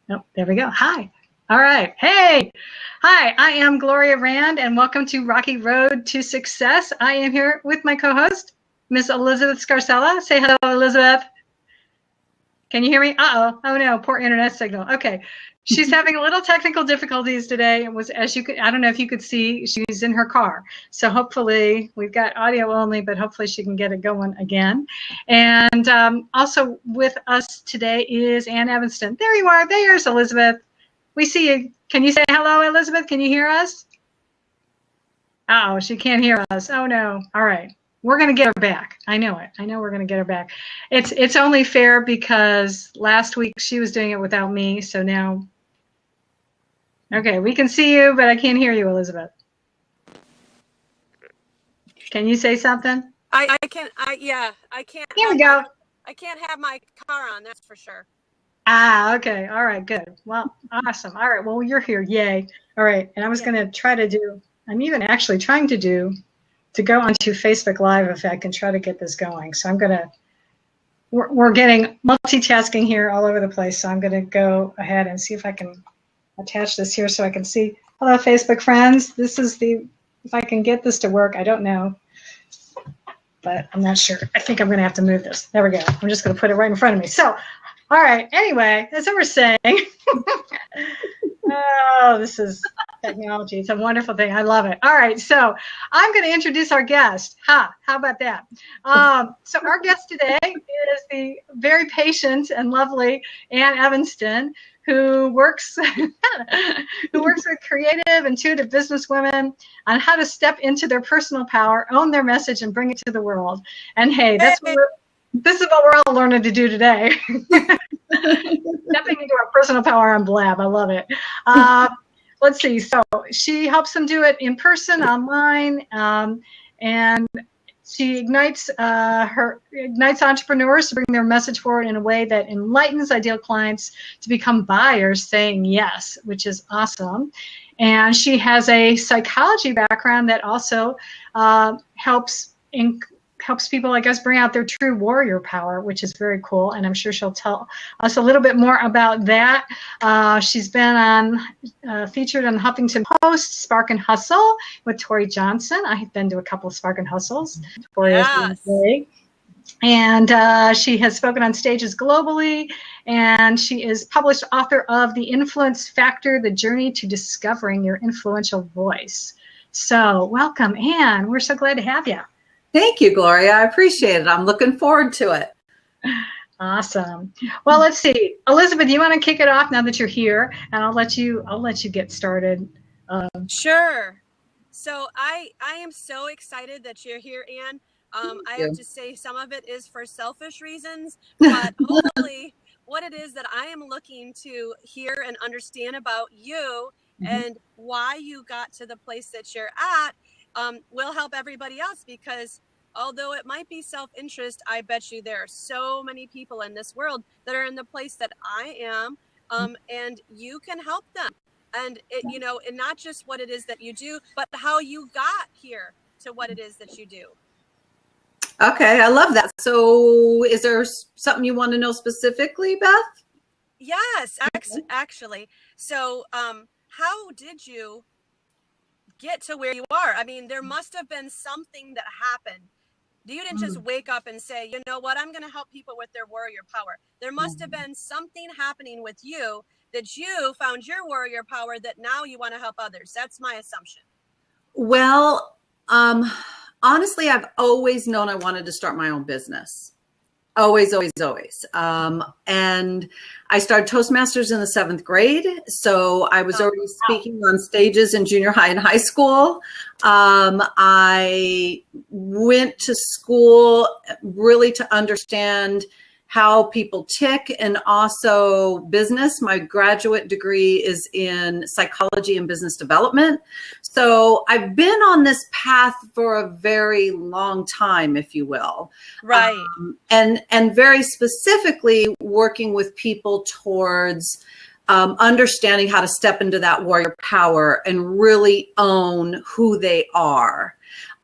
Oh, there we go. Hi. All right. Hey. Hi, I am Gloria Rand, and welcome to Rocky Road to Success. I am here with my co-host, Miss Elizabeth Scarcella. Say hello, Elizabeth. Can you hear me? Uh-oh. Oh, no. Poor internet signal. Okay. She's having a little technical difficulties today. It was, as you could, I don't know if you could see, she's in her car. So hopefully, we've got audio only, but hopefully she can get it going again. And also with us today is Ann Evanston. There you are. There's Elizabeth. We see you. Can you say hello, Elizabeth? Can you hear us? Oh, she can't hear us. Oh, no. All right. We're going to get her back. I know it. I know we're going to get her back. It's only fair because last week she was doing it without me. So now, okay, we can see you, but I can't hear you, Elizabeth. Can you say something? I can't. Here we go. I can't have my car on. That's for sure. Ah, okay. All right, good. Well, awesome. All right. Well, you're here. Yay. All right. And I was going to try to do, I'm even actually trying to go onto Facebook Live if I can try to get this going. So I'm going to, we're getting multitasking here all over the place. So I'm going to go ahead and see if I can attach this here so I can see. Hello, Facebook friends. This is if I can get this to work, I don't know, but I'm not sure. I think I'm going to have to move this. There we go. I'm just going to put it right in front of me. So, all right. Anyway, as I was saying, oh, this is technology. It's a wonderful thing. I love it. All right. So I'm going to introduce our guest. How about that? So our guest today is the very patient and lovely Ann Evanston, who works with creative, intuitive businesswomen on how to step into their personal power, own their message, and bring it to the world. And hey, this is what we're all learning to do today. Stepping into our personal power on Blab. I love it. Let's see. So she helps them do it in person, online, and she ignites entrepreneurs to bring their message forward in a way that enlightens ideal clients to become buyers saying yes, which is awesome. And she has a psychology background that also helps people, I guess, bring out their true warrior power, which is very cool. And I'm sure she'll tell us a little bit more about that. She's been featured on Huffington Post, Spark and Hustle with Tori Johnson. I have been to a couple of Spark and Hustles. Yes. And she has spoken on stages globally, and she is published author of The Influence Factor, The Journey to Discovering Your Influential Voice. So welcome, Ann. We're so glad to have you. Thank you, Gloria. I appreciate it. I'm looking forward to it. Awesome. Well, let's see. Elizabeth, you want to kick it off now that you're here, and I'll let you get started. Sure. So I am so excited that you're here, Ann. I have to say some of it is for selfish reasons, but hopefully what it is that I am looking to hear and understand about you and why you got to the place that you're at will help everybody else, because although it might be self-interest, I bet you there are so many people in this world that are in the place that I am, and you can help them. And and not just what it is that you do, but how you got here to what it is that you do. Okay, I love that. So is there something you want to know specifically, Beth? Yes, actually. So how did you get to where you are? I mean, there must have been something that happened. You didn't just wake up and say, you know what, I'm going to help people with their warrior power. There must have been something happening with you that you found your warrior power that now you want to help others. That's my assumption. Well, honestly, I've always known I wanted to start my own business. Always, always, always. And I started Toastmasters in the 7th grade. So I was already speaking on stages in junior high and high school. I went to school really to understand how people tick, and also business. My graduate degree is in psychology and business development. So I've been on this path for a very long time, if you will. Right. And very specifically working with people towards understanding how to step into that warrior power and really own who they are.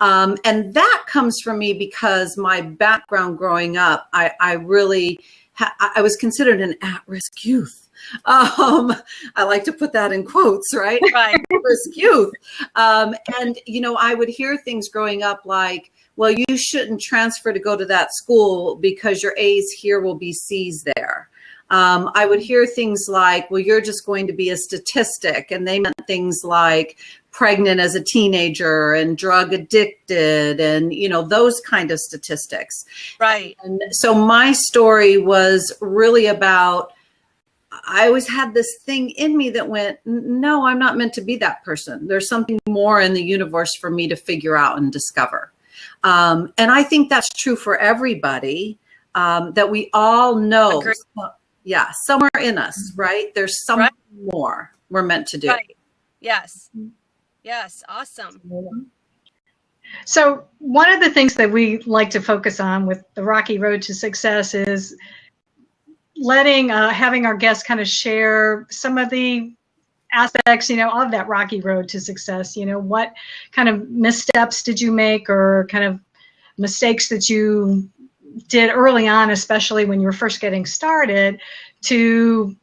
And that comes from me because my background growing up, I was considered an at-risk youth. I like to put that in quotes, right? Right. Risk youth. And, you know, I would hear things growing up like, well, you shouldn't transfer to go to that school because your A's here will be C's there. I would hear things like, well, you're just going to be a statistic. And they meant things like pregnant as a teenager and drug addicted and, you know, those kind of statistics. Right. And so my story was really about, I always had this thing in me that went, no, I'm not meant to be that person. There's something more in the universe for me to figure out and discover. And I think that's true for everybody, that we all know. Agreed. Yeah, somewhere in us, right? There's something more we're meant to do. Right. Yes. Yes. Awesome. So one of the things that we like to focus on with the Rocky Road to Success is having our guests kind of share some of the aspects, you know, of that rocky road to success. You know, what kind of missteps did you make, or kind of mistakes that you did early on, especially when you were first getting started, and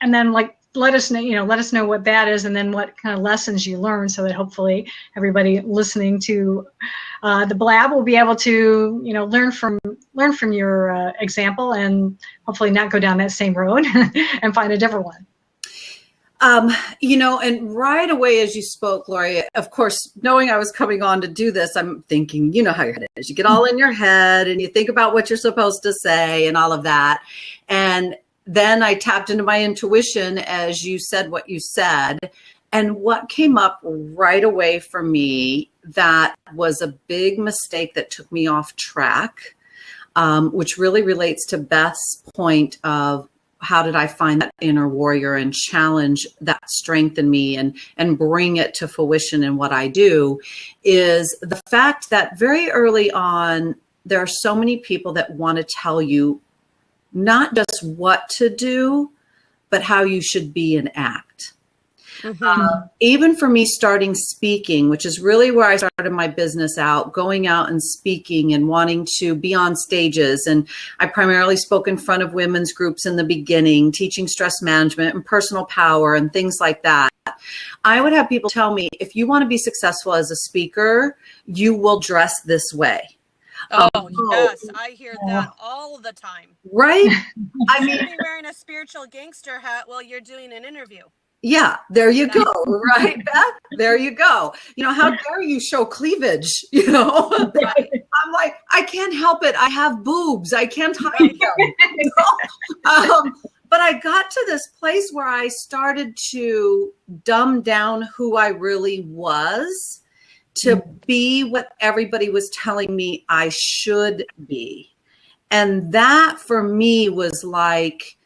then like let us know what that is, and then what kind of lessons you learned, so that hopefully everybody listening to the Blab will be able to, you know, learn from your example, and hopefully not go down that same road and find a different one. You know, and right away as you spoke, Gloria, of course, knowing I was coming on to do this, I'm thinking, you know how your head is. You get all in your head and you think about what you're supposed to say and all of that. And then I tapped into my intuition as you said what you said. And what came up right away for me that was a big mistake that took me off track, which really relates to Beth's point of, how did I find that inner warrior and challenge that strength in me and bring it to fruition in what I do, is the fact that very early on, there are so many people that want to tell you not just what to do, but how you should be and act. Mm-hmm. Even for me starting speaking, which is really where I started my business out, going out and speaking and wanting to be on stages. And I primarily spoke in front of women's groups in the beginning, teaching stress management and personal power and things like that. I would have people tell me, if you want to be successful as a speaker, you will dress this way. Oh, yes, I hear that all the time. Right? I mean, you're wearing a spiritual gangster hat while you're doing an interview. Yeah, there you go. Right, Beth? There you go. You know, how dare you show cleavage? You know, I'm like, I can't help it. I have boobs. I can't hide them. But I got to this place where I started to dumb down who I really was to be what everybody was telling me I should be. And that for me was like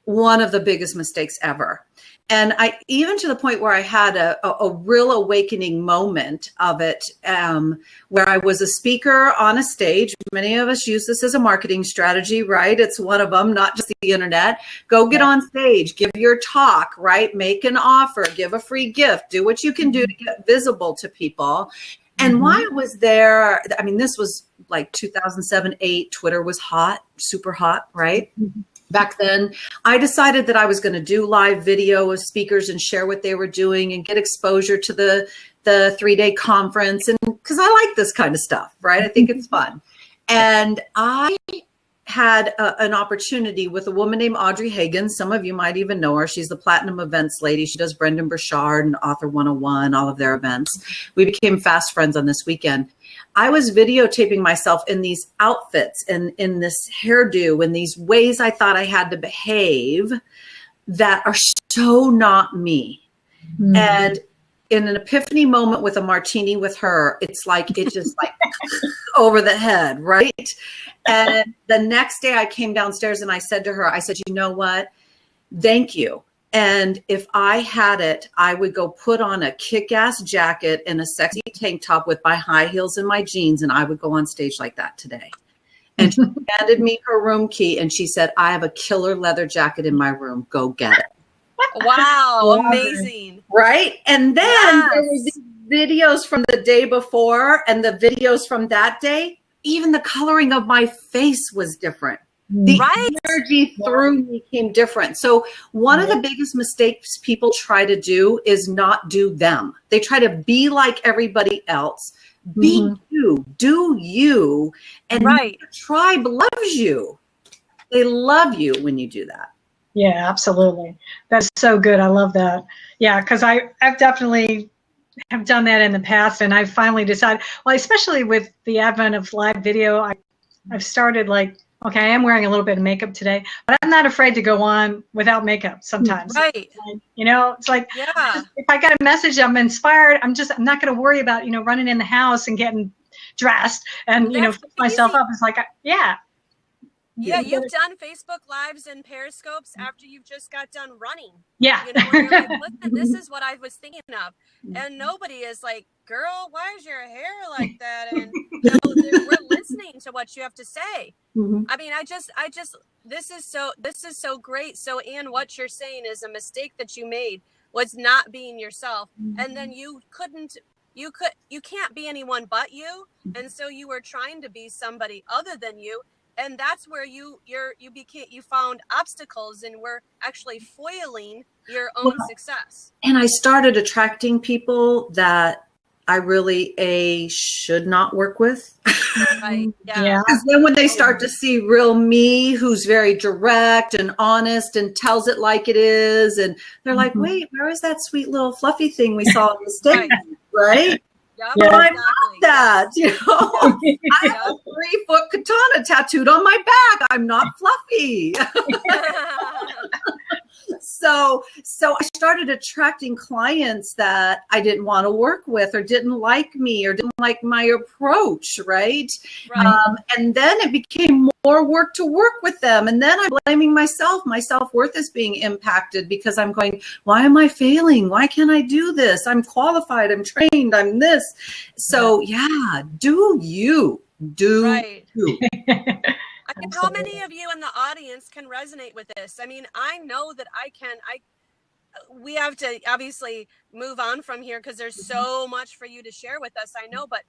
one of the biggest mistakes ever. And I, even to the point where I had a real awakening moment of it, where I was a speaker on a stage. Many of us use this as a marketing strategy, right? It's one of them, not just the internet. Go get on stage, give your talk, right? Make an offer, give a free gift, do what you can do to get visible to people. And while I was there, I mean, this was like 2007, 8, Twitter was hot, super hot, right? Back then, I decided that I was going to do live video of speakers and share what they were doing and get exposure to the 3-day conference. And because I like this kind of stuff, right? I think it's fun. And I had an opportunity with a woman named Audrey Hagen. Some of you might even know her. She's the Platinum Events lady. She does Brendan Burchard and Author 101, all of their events. We became fast friends on this weekend. I was videotaping myself in these outfits and in this hairdo and these ways I thought I had to behave that are so not me. Mm-hmm. And in an epiphany moment with a martini with her, it's like, it just like over the head, right? And the next day I came downstairs and I said to her, I said, you know what? Thank you. And if I had it, I would go put on a kick-ass jacket and a sexy tank top with my high heels and my jeans, and I would go on stage like that today. And she handed me her room key, and she said, I have a killer leather jacket in my room. Go get it. Wow, amazing. Right? And then there were these videos from the day before and the videos from that day. Even the coloring of my face was different. The Right. energy through me came different. So one of the biggest mistakes people try to do is not do them. They try to be like everybody else. Be you, do you, and Right. your tribe loves you. They love you when you do that. Yeah, absolutely. That's so good. I love that. Yeah, because I've definitely have done that in the past, and I finally decided, well, especially with the advent of live video, I've started like, okay, I am wearing a little bit of makeup today, but I'm not afraid to go on without makeup sometimes. Right. You know, it's like, Yeah. if I got a message, I'm inspired, I'm not going to worry about, running in the house and getting dressed and, That's fix myself crazy. up. It's like, yeah. Yeah, you've done Facebook Lives and Periscopes after you've just got done running. Yeah. You know, where you're like, listen, this is what I was thinking of. And nobody is like, girl, why is your hair like that? And we're listening to what you have to say. I mean, I just, this is so great. So, Ann, what you're saying is a mistake that you made was not being yourself. And then you can't be anyone but you. And so you were trying to be somebody other than you. And that's where you found obstacles and were actually foiling your own success. And I started attracting people that I really should not work with. Right. Yeah. Because then when they start to see real me, who's very direct and honest and tells it like it is, and they're like, wait, where is that sweet little fluffy thing we saw in the statement, right? Yep, Yeah. I love that. You know, I have a 3-foot katana tattooed on my back. I'm not fluffy. So I started attracting clients that I didn't want to work with or didn't like me or didn't like my approach, right? And then it became more work to work with them. And then I'm blaming myself. My self-worth is being impacted because I'm going, why am I failing? Why can't I do this? I'm qualified. I'm trained. I'm this. So yeah, do you. Do you. I mean, how many of you in the audience can resonate with this? I mean, I know that I can. We have to obviously move on from here because there's so much for you to share with us. I know, but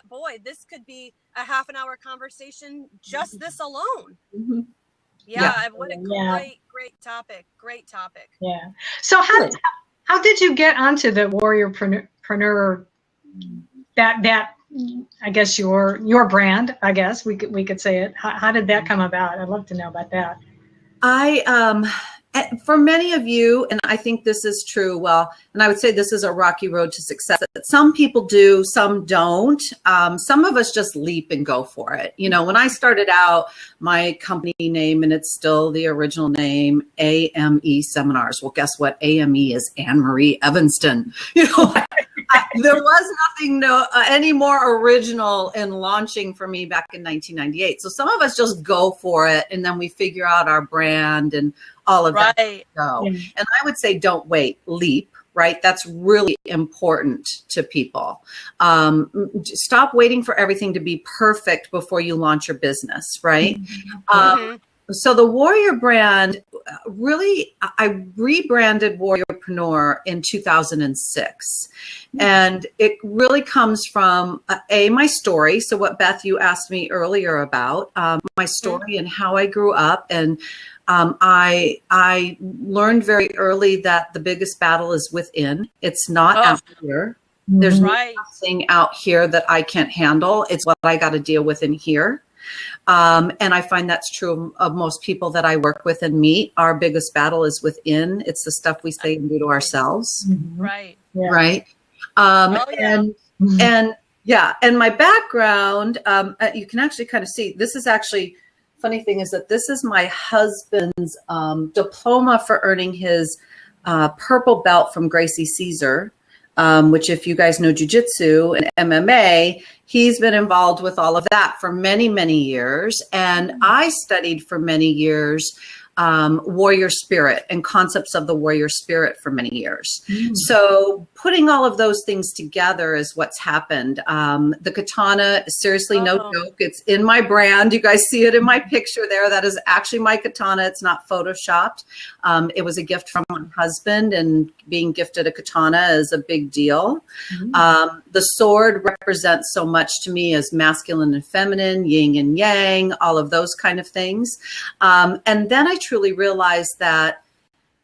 boy, this could be a half-an-hour conversation, just this alone. Yeah, what a great topic. Great topic. Yeah. So how did you get onto the warrior-preneur? That I guess your brand, I guess we could say it. How did that come about? I'd love to know about that. For many of you, and I think this is true, and I would say this is a rocky road to success. Some people do, some don't. Some of us just leap and go for it. You know, when I started out, my company name, and it's still the original name, AME Seminars. Well, guess what? AME is Anne Marie Evanston. You know, there was nothing any more original in launching for me back in 1998. So some of us just go for it, and then we figure out our brand and all of that. Go. And I would say don't wait, leap, right? That's really important to people. Stop waiting for everything to be perfect before you launch your business, right? So the Warrior brand, really, I rebranded Warrior-preneur in 2006. And it really comes from, my story. So what, Beth, you asked me earlier about, my story and how I grew up. And I learned very early that the biggest battle is within. It's not out here. There's nothing out here that I can't handle. It's what I got to deal with in here. And I find that's true of most people that I work with and meet. Our biggest battle is within. It's the stuff we say and do to ourselves. Right. Right. And my background, you can actually kind of see, this is actually, funny thing is that this is my husband's diploma for earning his purple belt from Gracie Caesar. Which if you guys know jiu-jitsu and MMA, he's been involved with all of that for many, many years. And I studied for many years warrior spirit and concepts of the warrior spirit for many years. So putting all of those things together is what's happened. The katana, seriously, no joke. It's in my brand. You guys see it in my picture there. That is actually my katana. It's not photoshopped. It was a gift from my husband, and being gifted a katana is a big deal. The sword represents so much to me as masculine and feminine, yin and yang, all of those kind of things. And then I truly realized that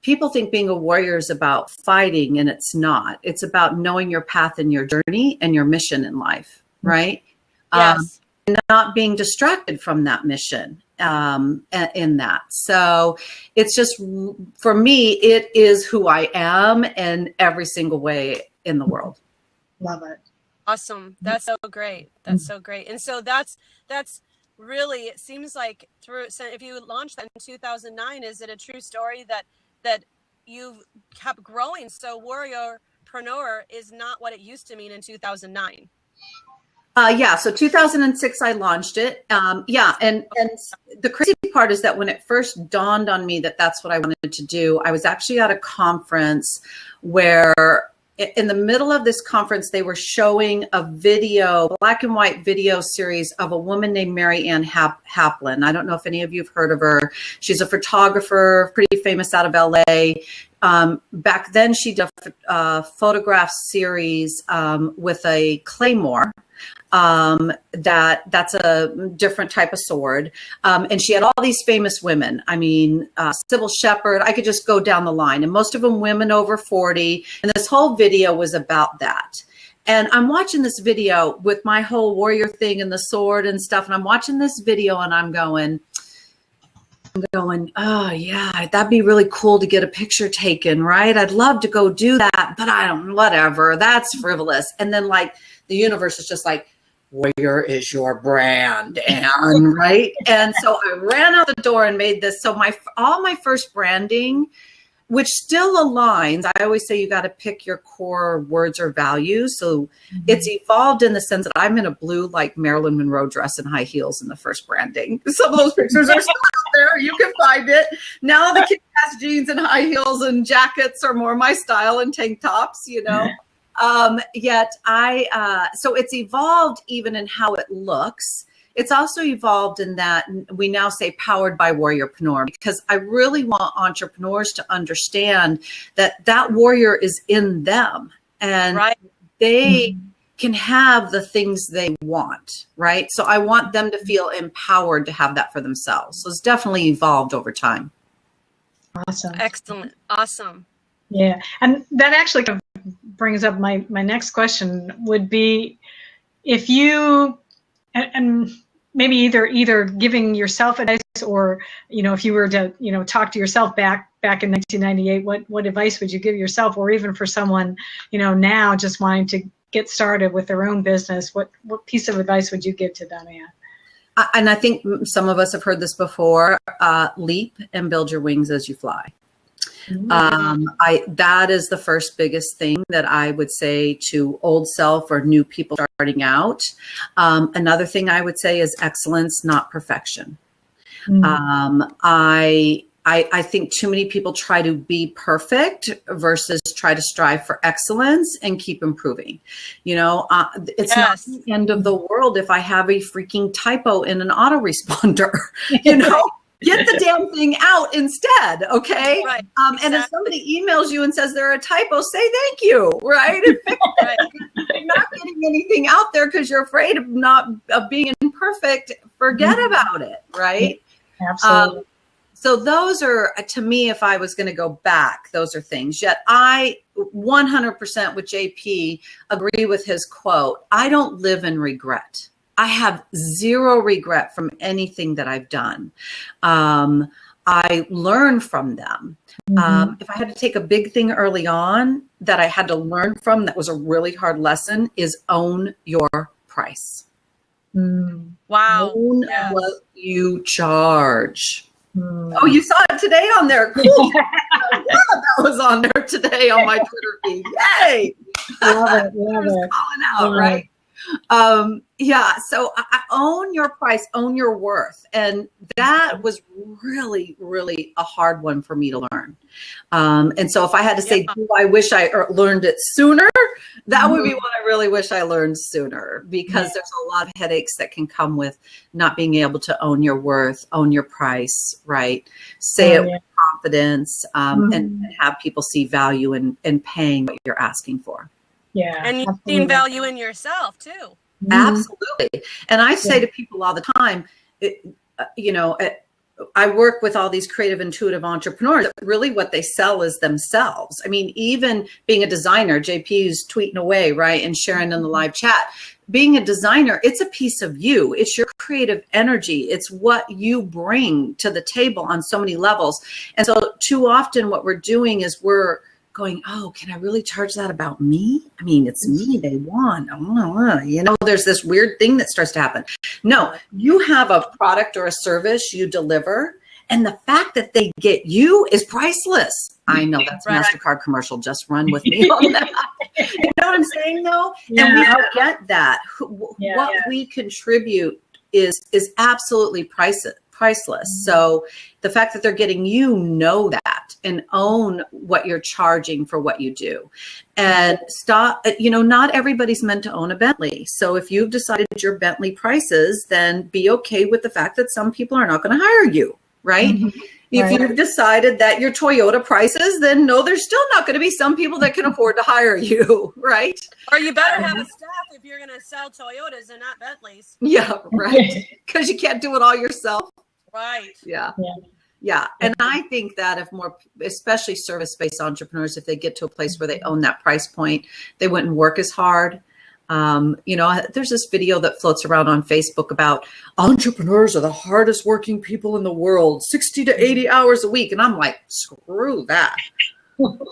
people think being a warrior is about fighting, and it's not. It's about knowing your path and your journey and your mission in life, right? Yes. Not being distracted from that mission in that. So it's just, for me, it is who I am in every single way in the world. Love it. Awesome. That's so great. That's so great. And so that's really, it seems like if you launched that in 2009, is it a true story that you've kept growing? So warrior-preneur is not what it used to mean in 2009. Yeah, so 2006 I launched it. Yeah, and the crazy part is that when it first dawned on me that that's what I wanted to do, I was actually at a conference where in the middle of this conference, they were showing a video, black and white video series of a woman named Mary Ann Haplin. I don't know if any of you have heard of her. She's a photographer, pretty famous out of LA. Back then, she did a photograph series with a claymore. That's a different type of sword. And she had all these famous women. I mean, Sybil Shepherd, I could just go down the line, and most of them women over 40. And this whole video was about that. And I'm watching this video with my whole warrior thing and the sword and stuff. And I'm watching this video and I'm going, oh yeah, that'd be really cool to get a picture taken, right? I'd love to go do that, but I don't, whatever, that's frivolous. And then like the universe is just like, warrior is your brand, and right. And so I ran out the door and made this. So all my first branding, which still aligns, I always say you got to pick your core words or values. So it's evolved in the sense that I'm in a blue, like Marilyn Monroe dress and high heels in the first branding. Some of those pictures are still out there. You can find it. Now the kick-ass jeans and high heels and jackets are more my style, and tank tops, you know. So it's evolved even in how it looks. It's also evolved in that we now say powered by warrior-preneur, because I really want entrepreneurs to understand that that warrior is in them, and they can have the things they want, right? So I want them to feel empowered to have that for themselves. So it's definitely evolved over time. Awesome. Excellent. Awesome. Yeah. And that actually kind of brings up my next question would be, if you, and maybe either giving yourself advice, or, you know, if you were to, you know, talk to yourself back in 1998, what advice would you give yourself, or even for someone, you know, now just wanting to get started with their own business, what piece of advice would you give to them, Ann? And I think some of us have heard this before, leap and build your wings as you fly. That is the first biggest thing that I would say to old self or new people starting out. Another thing I would say is excellence, not perfection. I think too many people try to be perfect versus try to strive for excellence and keep improving. You know, it's not the end of the world if I have a freaking typo in an autoresponder, you know. Get the damn thing out instead, okay? Right. And if somebody emails you and says they're a typo, say thank you, right? If you're not getting anything out there because you're afraid of being imperfect, forget about it, right? Absolutely. So those are, to me, if I was going to go back, those are things. Yet I 100% with JP agree with his quote. I don't live in regret. I have zero regret from anything that I've done. I learn from them. If I had to take a big thing early on that I had to learn from, that was a really hard lesson, is own your price. Wow. Own what you charge. Oh, you saw it today on there. Cool. That was on there today on my Twitter feed. Yay. Love it. Calling out, right? Yeah. So I own your price, own your worth. And that was really, really a hard one for me to learn. And so if I had to say, do I wish I learned it sooner? That would be what I really wish I learned sooner, because there's a lot of headaches that can come with not being able to own your worth, own your price, right? Say it with confidence, and have people see value in paying what you're asking for. Yeah. And you've seen value in yourself too. Absolutely. And I say to people all the time, I work with all these creative, intuitive entrepreneurs. Really what they sell is themselves. I mean, even being a designer, JP's tweeting away, right, and sharing in the live chat. Being a designer, it's a piece of you. It's your creative energy. It's what you bring to the table on so many levels. And so too often what we're doing is we're going, oh, can I really charge that about me? I mean, it's me they want. There's this weird thing that starts to happen. No, you have a product or a service you deliver, and the fact that they get you is priceless. I know that's a MasterCard commercial. Just run with me on that. You know what I'm saying, though? Yeah. And we forget that. What we contribute is absolutely priceless. So the fact that they're getting you, know that, and own what you're charging for what you do. And stop, not everybody's meant to own a Bentley. So if you've decided your Bentley prices, then be okay with the fact that some people are not going to hire you, right? If you've decided that your Toyota prices, then no, there's still not going to be some people that can afford to hire you, right? Or you better have a staff if you're going to sell Toyotas and not Bentleys. Yeah, right. Because you can't do it all yourself. Right. Yeah. And I think that if more, especially service-based entrepreneurs, if they get to a place where they own that price point, they wouldn't work as hard. There's this video that floats around on Facebook about entrepreneurs are the hardest working people in the world, 60 to 80 hours a week. And I'm like, screw that.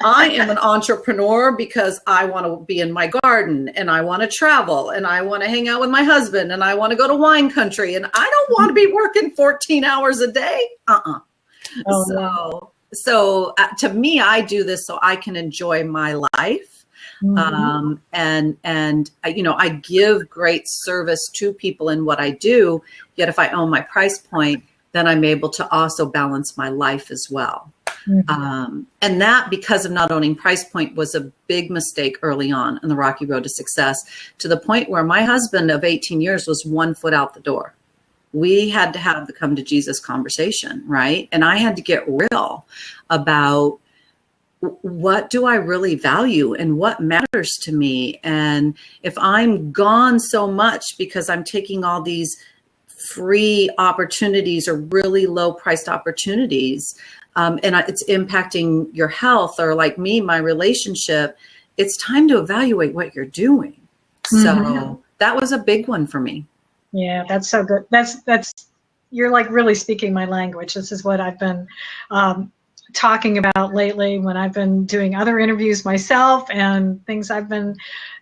I am an entrepreneur because I want to be in my garden, and I want to travel, and I want to hang out with my husband, and I want to go to wine country, and I don't want to be working 14 hours a day. So to me, I do this so I can enjoy my life. And I give great service to people in what I do. Yet if I own my price point, then I'm able to also balance my life as well. And that, because of not owning price point, was a big mistake early on in the rocky road to success, to the point where my husband of 18 years was 1 foot out the door. We had to have the come to Jesus conversation, right? And I had to get real about what do I really value and what matters to me. And if I'm gone so much because I'm taking all these free opportunities or really low priced opportunities, and it's impacting your health, or like me, my relationship, it's time to evaluate what you're doing. So that was a big one for me. Yeah, that's so good. That's you're like really speaking my language. This is what I've been talking about lately when I've been doing other interviews myself and things I've been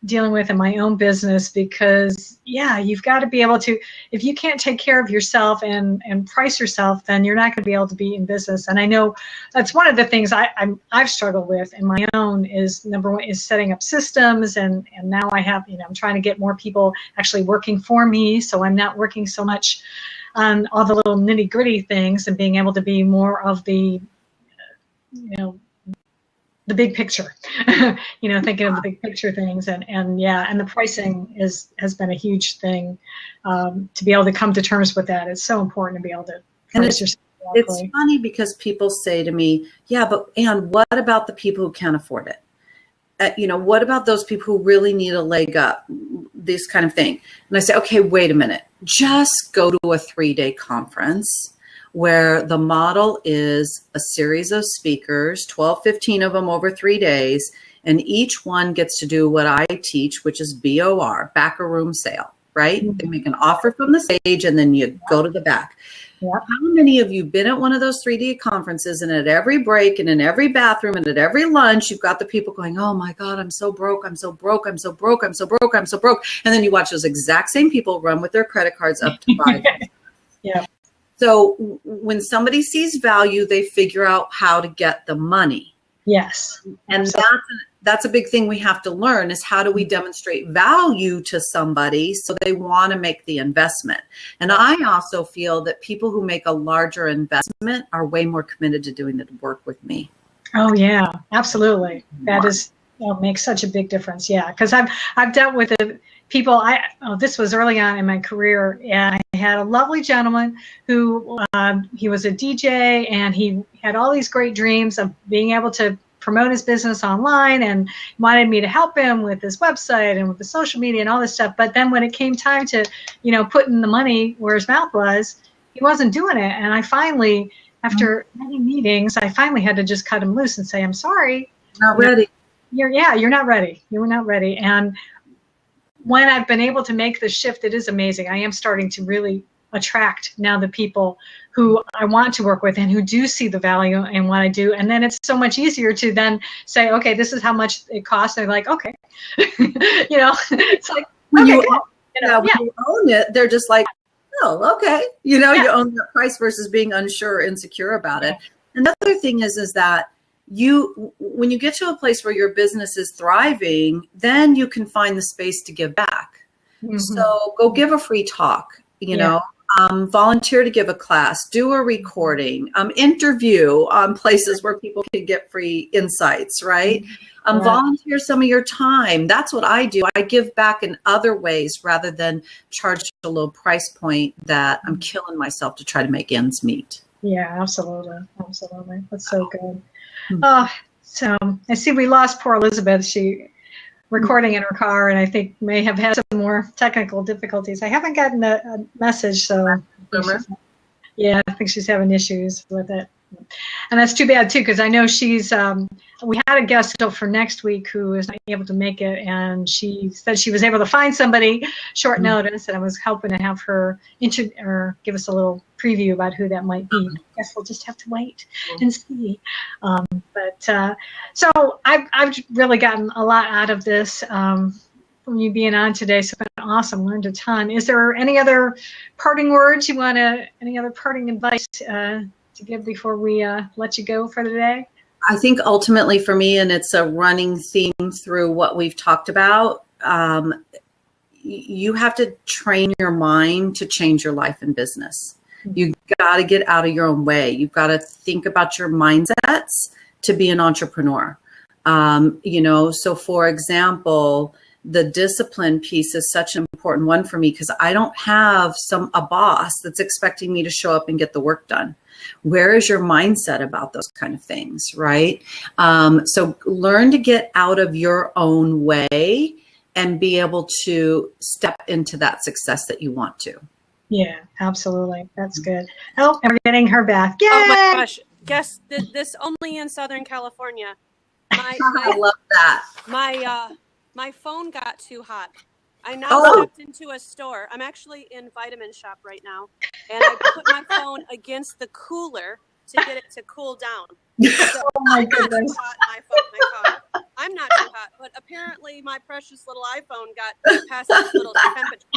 dealing with in my own business, because you've got to be able to, if you can't take care of yourself and price yourself, then you're not going to be able to be in business. And I know that's one of the things I've struggled with in my own is, number one, is setting up systems. And now I have, I'm trying to get more people actually working for me. So I'm not working so much on all the little nitty gritty things and being able to be more of the the big picture, thinking of the big picture things, and the pricing has been a huge thing, to be able to come to terms with that. It's so important to be able to price yourself correctly. It's funny because people say to me, yeah, but Ann, what about the people who can't afford it? What about those people who really need a leg up, this kind of thing? And I say, okay, wait a minute, just go to a 3-day conference where the model is a series of speakers, 12, 15 of them over 3 days, and each one gets to do what I teach, which is BOR, back a room sale, right? They make an offer from the stage, and then you go to the back. How many of you been at one of those 3D conferences, and at every break and in every bathroom and at every lunch, you've got the people going, oh my God, I'm so broke, I'm so broke, I'm so broke, I'm so broke, I'm so broke. And then you watch those exact same people run with their credit cards up to 5. So when somebody sees value, they figure out how to get the money. Yes. And that's a big thing we have to learn, is how do we demonstrate value to somebody so they want to make the investment. And I also feel that people who make a larger investment are way more committed to doing the work with me. Oh yeah, absolutely. That makes such a big difference. Yeah, because I've dealt with people. This was early on in my career, and I had a lovely gentleman who he was a DJ, and he had all these great dreams of being able to promote his business online, and wanted me to help him with his website and with the social media and all this stuff. But then when it came time to, putting the money where his mouth was, he wasn't doing it. And I finally, after many meetings, I finally had to just cut him loose and say, I'm sorry. Not ready. You're not ready. You were not ready. And when I've been able to make the shift, it is amazing. I am starting to really attract now the people who I want to work with and who do see the value in what I do. And then it's so much easier to then say, okay, this is how much it costs. They're like, okay. It's like, when okay, when you own it, they're just like, oh, okay. You own that price versus being unsure or insecure about it. Another thing is that when you get to a place where your business is thriving, then you can find the space to give back. Mm-hmm. So go give a free talk, volunteer to give a class, do a recording, interview places where people can get free insights, right? Volunteer some of your time. That's what I do. I give back in other ways rather than charge a low price point that I'm killing myself to try to make ends meet. Yeah, absolutely. Absolutely. That's so good. So I see we lost poor Elizabeth. She recording in her car, and I think may have had some more technical difficulties. I haven't gotten a message, so I think she's having issues with it. And that's too bad too, because I know she's we had a guest still for next week who is not able to make it, and she said she was able to find somebody short notice, and I was hoping to have her give us a little preview about who that might be. I guess we'll just have to wait and see. So I've really gotten a lot out of this from you being on today. So it's been awesome. Learned a ton. Is there any other parting words any other parting advice to give before we let you go for today? I think ultimately for me, and it's a running theme through what we've talked about, you have to train your mind to change your life and business. You got to get out of your own way. You've got to think about your mindsets to be an entrepreneur. So for example, the discipline piece is such an important one for me, because I don't have a boss that's expecting me to show up and get the work done. Where is your mindset about those kind of things, right? So learn to get out of your own way and be able to step into that success that you want to. Yeah, absolutely. That's good. Oh, and we're getting her back. Yay! Oh my gosh. Guess this only in Southern California. I love that. My phone got too hot. I now stepped into a store. I'm actually in Vitamin Shop right now, and I put my phone against the cooler to get it to cool down. So oh my goodness! My car. I'm not too hot, but apparently my precious little iPhone got past this little temperature.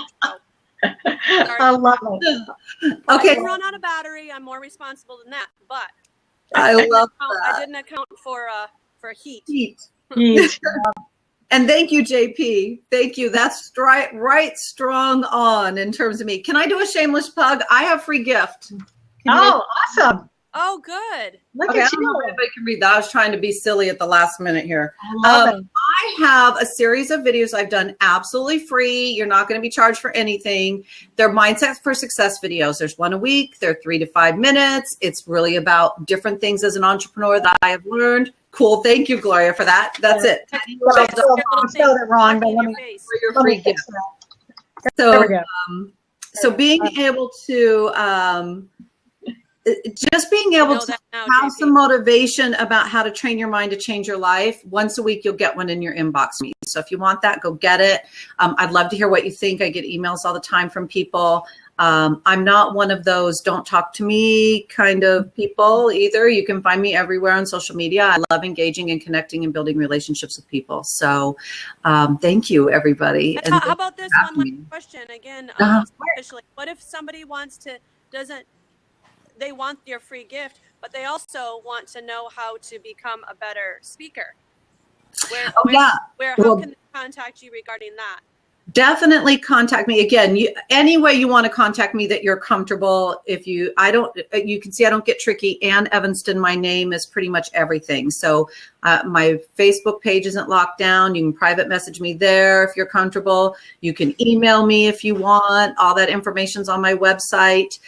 So, I love it. Okay. I run out of battery. I'm more responsible than that, but I love that. I didn't account for heat. And thank you, JP. Thank you. That's right, strong on in terms of me. Can I do a shameless plug? I have free gift. Awesome. Oh, good. Look okay, at I don't you. know if anybody can read that. I was trying to be silly at the last minute here. I love it. I have a series of videos I've done absolutely free. You're not going to be charged for anything. They're Mindset for Success videos. There's one a week. They're 3 to 5 minutes. It's really about different things as an entrepreneur that I have learned. Cool. Thank you, Gloria, for that. That's it. I spelled it wrong, but let me fix that. So being able to just being able to have some motivation about how to train your mind to change your life. Once a week, you'll get one in your inbox. So if you want that, go get it. I'd love to hear what you think. I get emails all the time from people. I'm not one of those don't talk to me kind of people either. You can find me everywhere on social media. I love engaging and connecting and building relationships with people. So thank you, everybody. And how about this one last question? Again, officially, what if somebody they want your free gift, but they also want to know how to become a better speaker. How can they contact you regarding that? Definitely contact me. Again, any way you want to contact me that you're comfortable. If you can see I don't get tricky. Ann Evanston, my name is pretty much everything. So my Facebook page isn't locked down. You can private message me there if you're comfortable. You can email me if you want. All that information's on my website.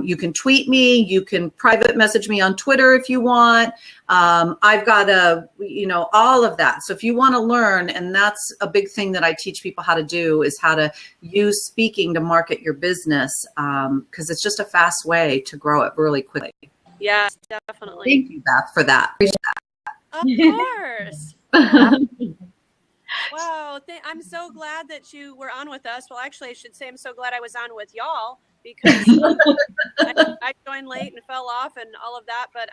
You can tweet me. You can private message me on Twitter if you want. I've got all of that. So if you want to learn, and that's a big thing that I teach people how to do, is how to use speaking to market your business, because it's just a fast way to grow it really quickly. Yes, definitely. Thank you, Beth, for that. Appreciate Of course. Wow. I'm so glad that you were on with us. Well, actually, I should say I'm so glad I was on with y'all, because I joined late and fell off and all of that. But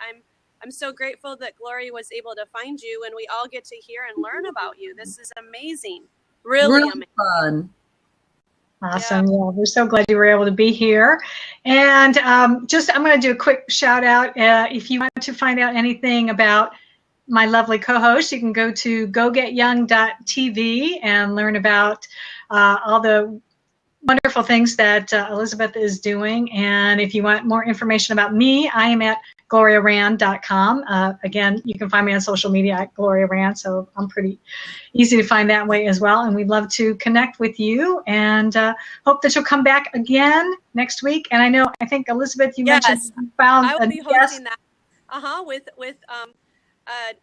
I'm so grateful that Gloria was able to find you, and we all get to hear and learn about you. This is amazing. Really amazing. Fun. Awesome. Yeah, we're so glad you were able to be here. And I'm going to do a quick shout out. If you want to find out anything about my lovely co-host, you can go to gogetyoung.tv and learn about all the wonderful things that Elizabeth is doing. And if you want more information about me, I am at gloriarand.com. Again, you can find me on social media at Gloria Rand, so I'm pretty easy to find that way as well. And we'd love to connect with you, and hope that you'll come back again next week. And I think Elizabeth, you mentioned you found I will be hosting guest. that. With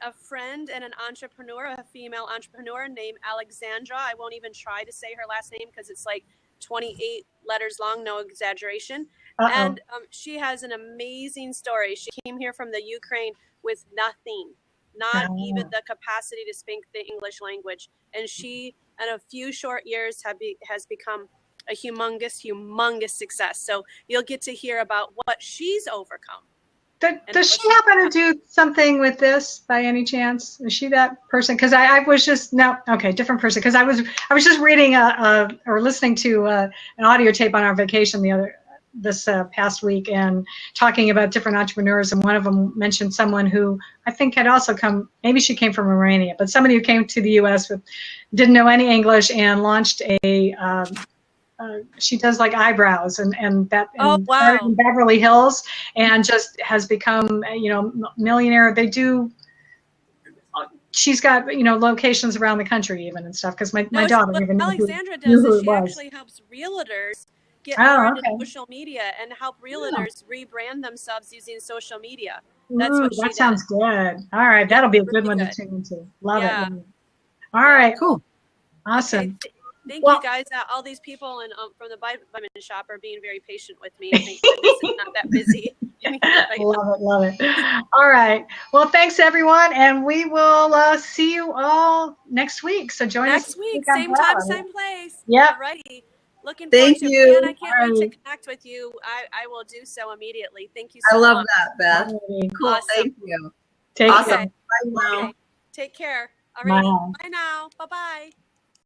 a friend and an entrepreneur, a female entrepreneur named Alexandra. I won't even try to say her last name because it's like 28 letters long, no exaggeration. And she has an amazing story. She came here from the Ukraine with nothing, not even the capacity to speak the English language. And she, in a few short years, has become a humongous success. So you'll get to hear about what she's overcome. Does she happen to do something with this by any chance? Is she that person? Because I was just different person. Because I was just reading or listening to an audio tape on our vacation this past week, and talking about different entrepreneurs, and one of them mentioned someone who I think had also come. Maybe she came from Romania, but somebody who came to the U.S. didn't know any English and launched a. She does like eyebrows and in Beverly Hills, and just has become millionaire. She's got locations around the country even and stuff, because my daughter even Alexandra does is she actually helps realtors get more into social media and help realtors rebrand themselves using social media. That's what she does. That sounds good. All right, that'll be a good one to tune into. Love it. All right, cool, awesome. Okay. Thank you guys. All these people and from the vitamin shop are being very patient with me. I think it's not that busy. Love it. All right. Well, thanks everyone, and we will see you all next week. So join us next week, same time, same place. Yep. Alrighty. Looking forward Thank to you. it. And I can't wait to connect with you. I will do so immediately. Thank you so much. I love that, Beth. Cool. Awesome. Thank you. Take awesome. care. Bye now. Okay. Take care. Alrighty. Bye now. Bye-bye.